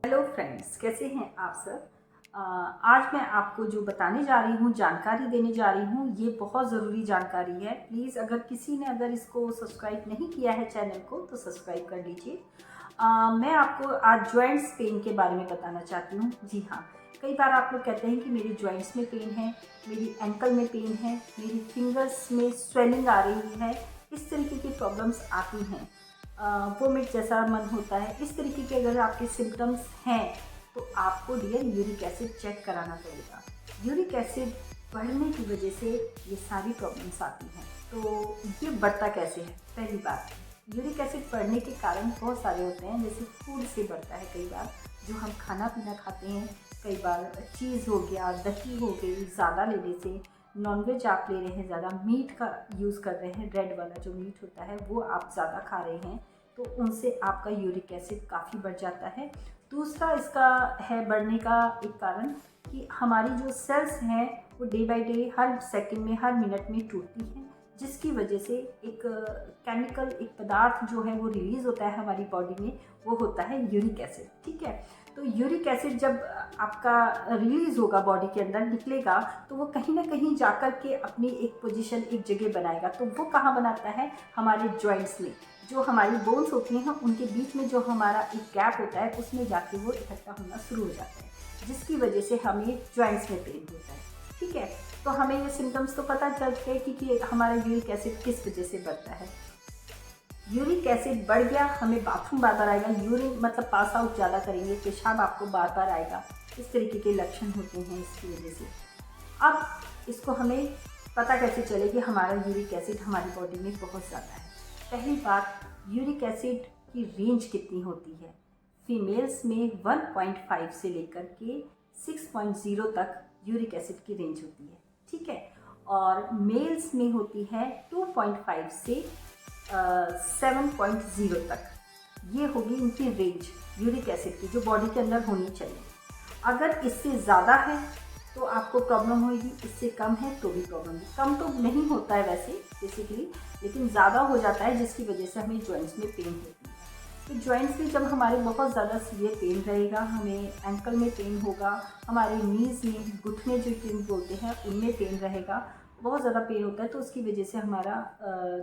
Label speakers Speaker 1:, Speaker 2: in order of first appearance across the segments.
Speaker 1: Hello friends, कैसे हैं आप सब। आज मैं आपको जो बताने जा रही हूँ, जानकारी देने जा रही हूँ, ये बहुत ज़रूरी जानकारी है। प्लीज़ अगर किसी ने इसको सब्सक्राइब नहीं किया है चैनल को तो सब्सक्राइब कर लीजिए। मैं आपको आज जॉइंट्स पेन के बारे में बताना चाहती हूँ। जी हाँ, कई बार आप लोग कहते हैं कि मेरे जॉइंट्स में पेन है, मेरी एंकल में पेन है, मेरी फिंगर्स में स्वेलिंग आ रही है, इस तरीके की प्रॉब्लम्स आती हैं। वोमिट जैसा मन होता है, इस तरीके के अगर आपके सिम्टम्स हैं तो आपको डियर यूरिक एसिड चेक कराना पड़ेगा। यूरिक एसिड बढ़ने की वजह से ये सारी प्रॉब्लम्स आती हैं। तो ये बढ़ता कैसे है? पहली बात, यूरिक एसिड बढ़ने के कारण बहुत सारे होते हैं। जैसे फूड से बढ़ता है, कई बार जो हम खाना पीना खाते हैं, कई बार चीज़ हो गया, दही हो गई, ज़्यादा लेने से, नॉनवेज आप ले रहे हैं, ज़्यादा मीट का यूज़ कर रहे हैं, रेड वाला जो मीट होता है वो आप ज़्यादा खा रहे हैं, तो उनसे आपका यूरिक एसिड काफ़ी बढ़ जाता है। दूसरा इसका है बढ़ने का एक कारण कि हमारी जो सेल्स हैं वो day by day, her second में, हर मिनट में टूटती हैं, जिसकी वजह से एक केमिकल, एक पदार्थ जो है वो रिलीज़ होता है हमारी बॉडी में, वो होता है यूरिक एसिड। ठीक है, तो यूरिक एसिड जब आपका रिलीज़ होगा, बॉडी के अंदर निकलेगा, तो वो कहीं ना कहीं जाकर के अपनी एक पोजीशन, एक जगह बनाएगा। तो वो कहाँ बनाता है? हमारे जॉइंट्स में, जो हमारी बोन्स होती हैं उनके बीच में जो हमारा एक गैप होता है, उसमें जाके वो इकट्ठा होना शुरू हो जाता है, जिसकी वजह से हमें जॉइंट्स में पेन होता है। ठीक है, तो हमें ये सिम्टम्स तो पता चलते हैं कि हमारा यूरिक एसिड किस वजह से बढ़ता है। यूरिक एसिड बढ़ गया, हमें बाथरूम बार बार आएगा, यूरिन मतलब पास आउट ज़्यादा करेंगे, पेशाब आपको बार बार आएगा, इस तरीके के लक्षण होते हैं इसकी वजह से। अब इसको हमें पता कैसे चले कि हमारा यूरिक एसिड हमारी बॉडी में बहुत ज़्यादा है? पहली बात, यूरिक एसिड की रेंज कितनी होती है? फीमेल्स में 1.5 से लेकर के 6.0 तक यूरिक एसिड की रेंज होती है। ठीक है, और मेल्स में होती है 2.5 से 7.0 तक। ये होगी इनकी रेंज यूरिक एसिड की, जो बॉडी के अंदर होनी चाहिए। अगर इससे ज़्यादा है तो आपको प्रॉब्लम होगी, इससे कम है तो भी प्रॉब्लम होगी। कम तो नहीं होता है वैसे बेसिकली, लेकिन ज़्यादा हो जाता है, जिसकी वजह से हमें जॉइंट्स में पेन होती है। तो जॉइंट्स में जब हमारे बहुत ज़्यादा सीवियर पेन रहेगा, हमें एंकल में पेन होगा, हमारे नीज़ में, घुटने जो पेन बोलते हैं उनमें पेन रहेगा, बहुत ज़्यादा पेन होता है, तो उसकी वजह से हमारा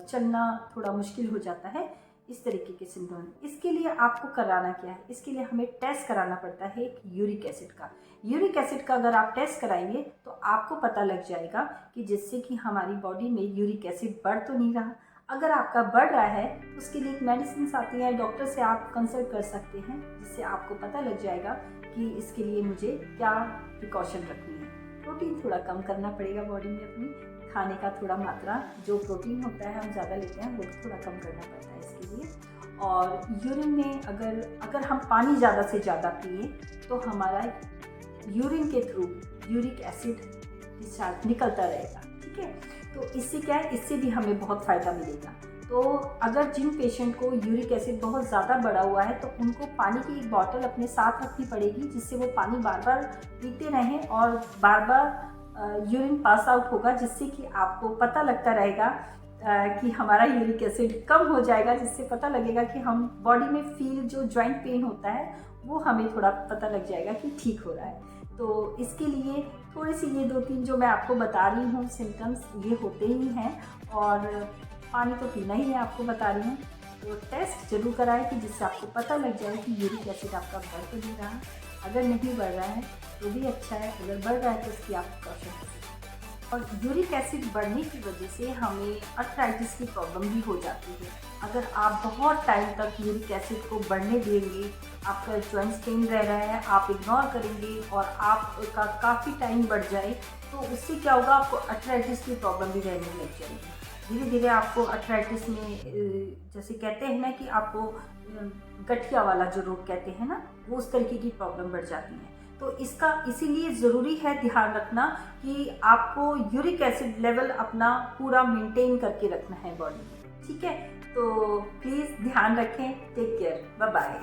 Speaker 1: चलना थोड़ा मुश्किल हो जाता है। इस तरीके के सिम्टम। इसके लिए आपको कराना क्या है? इसके लिए हमें टेस्ट कराना पड़ता है एक यूरिक एसिड का। यूरिक एसिड का अगर आप टेस्ट कराएंगे तो आपको पता लग जाएगा कि जिससे कि हमारी बॉडी में यूरिक एसिड बढ़ तो नहीं रहा। अगर आपका बढ़ रहा है तो उसके लिए एक मेडिसिन आती है, डॉक्टर से आप कंसल्ट कर सकते हैं, जिससे आपको पता लग जाएगा कि इसके लिए मुझे क्या प्रिकॉशन रखनी है। प्रोटीन थोड़ा कम करना पड़ेगा बॉडी में, अपनी खाने का थोड़ा मात्रा, जो प्रोटीन होता है हम ज़्यादा लेते हैं, वो थोड़ा कम करना पड़ता है इसके लिए। और यूरिन में अगर हम पानी ज़्यादा से ज़्यादा पिए तो हमारा यूरिन के थ्रू यूरिक एसिड डिस्चार्ज निकलता रहेगा। ठीक है, तो इससे क्या है, इससे भी हमें बहुत फ़ायदा मिलेगा। तो अगर जिन पेशेंट को यूरिक एसिड बहुत ज़्यादा बढ़ा हुआ है तो उनको पानी की एक बॉटल अपने साथ रखनी पड़ेगी, जिससे वो पानी बार बार पीते रहें और बार बार यूरिन पास आउट होगा, जिससे कि आपको पता लगता रहेगा कि हमारा यूरिक एसिड कम हो जाएगा, जिससे पता लगेगा कि हम बॉडी में फील, जो जॉइंट पेन होता है वो हमें थोड़ा पता लग जाएगा कि ठीक हो रहा है। तो इसके लिए थोड़ी सी ये 2-3 जो मैं आपको बता रही हूँ सिम्टम्स, ये होते ही हैं। और पानी तो पीना ही है, आपको बता रही हूँ। तो टेस्ट जरूर कराएं कि जिससे आपको पता लग जाए कि यूरिक एसिड आपका बढ़ तो नहीं रहा। अगर नहीं बढ़ रहा है तो भी अच्छा है, अगर बढ़ रहा है तो उसकी आप प्रिकॉशन कर सकते हैं। और यूरिक एसिड बढ़ने की वजह से हमें अर्थराइटिस की प्रॉब्लम भी हो जाती है। अगर आप बहुत टाइम तक यूरिक एसिड को बढ़ने देंगे, आपका जॉइंट्स पेन रह रहा है, आप इग्नोर करेंगे और आपका काफ़ी टाइम बढ़ जाए, तो उससे क्या होगा, आपको अर्थराइटिस की प्रॉब्लम भी रहने लग जाएगी। धीरे धीरे आपको अर्थराइटिस में, जैसे कहते हैं ना कि आपको गठिया वाला जो रोग कहते हैं ना, वो उस तरीके की प्रॉब्लम बढ़ जाती है। तो इसका इसीलिए ज़रूरी है ध्यान रखना कि आपको यूरिक एसिड लेवल अपना पूरा मेंटेन करके रखना है बॉडी में। ठीक है, तो प्लीज़ ध्यान रखें। Take care, bye bye.